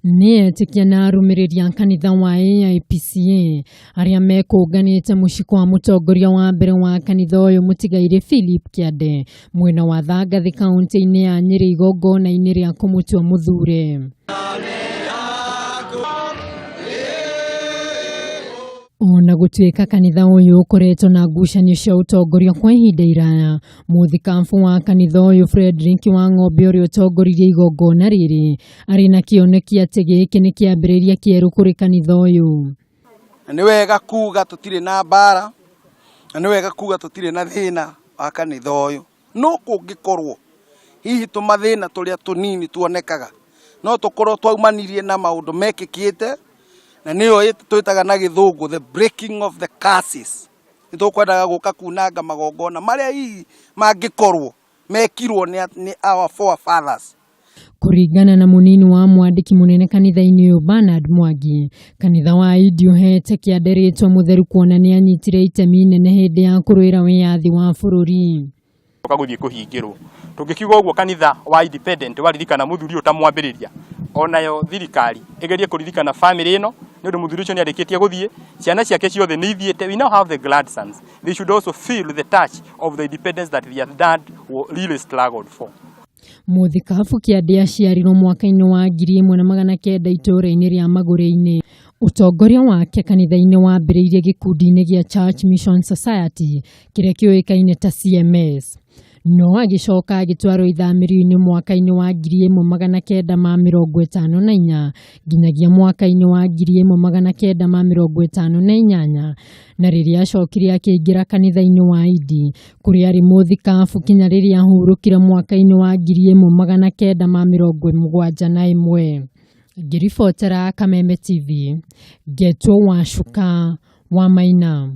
Ni etikia na arumĩrĩria kanitha wa AIPCA arĩa mekũnganĩte mũciko wa mũtongoria wa mbere wa kanitha ũyũ mũtigairĩ Philip Kiande mwena wa Thagathi kaunti-inĩ ya Nyĩrĩ igongona-inĩ rĩa kũmũtua mũthure. Ona gũtuĩka kanitha ũyũ ũkoretwo na ngucanio cia ũtongoria kwa ihinda iraya, mũthikabu wa kanitha ũyũ Frederick Wang'ombe ũrĩa ũtongoririe igongona rĩrĩ arĩ na kĩoneki atĩ gĩkĩ nĩ kĩambĩrĩria kĩerũ kũrĩ kanitha ũyũ. Nĩ wega kuga tũtirĩ na mbara, na nĩ wega kuga tũtirĩ na thĩna wa kanitha ũyũ. No kũngĩkorwo hihi tũmathĩna tũrĩa tũnini tuonekaga, no tũkorwo twaumanirie na maũndũ mekĩkĩte, na niyo twitaga na gĩthũngũ the breaking of the curses. Nĩtũkwendaga gũka kunanga magongona marĩa hihi mangĩkorwo mekirwo nĩ our forefathers. Kũringana na mũnini wa mwandĩki mũnene kanitha-inĩ ũyũ Bernard Mwangi, kanitha wa Idi ũhete Kiande rĩtwa mũtheru kuona nĩ anyitire itemi inene hĩndĩ ya kũrũĩra wĩyathi wa bũrũri. Tukagũthiĩ kũhingĩrwo. Tũngĩkiuga ũguo kanitha wa independent waririkana mũthuri ũtamwambĩrĩria, onayo thirikari ĩgerie kũririkana family ĩno nĩ ũndũ mũthuri ũcio nĩ arĩkĩtie gũthiĩ, ciana ciake ciothe nĩ ithiĩte. We now have the grandsons. They should also feel the touch of the independence that their dad really struggled for. Mũthikabu Kiande aciarirwo mwaka-inĩ wa 1900 itũũra-inĩ rĩa Magũrũ-inĩ. Ũtongoria wake kanitha-inĩ wambĩrĩirie gĩkundi-inĩ gĩa Church Mission Society kĩrĩa kĩoĩkaine ta CMS. No agĩcoka agĩtwarwo ithamĩrio-inĩ mwaka-inĩ wa 1954 nginyagia mwaka-inĩ wa 1958, na rĩrĩa acokire akĩingĩra kanitha-inĩ wa Idi kũrĩa arĩ mũthikabu kinya rĩrĩa ahurũkire mwaka-inĩ wa 1971. Ngĩribotera Kameme TV, Getwo Wacuka wa Maina.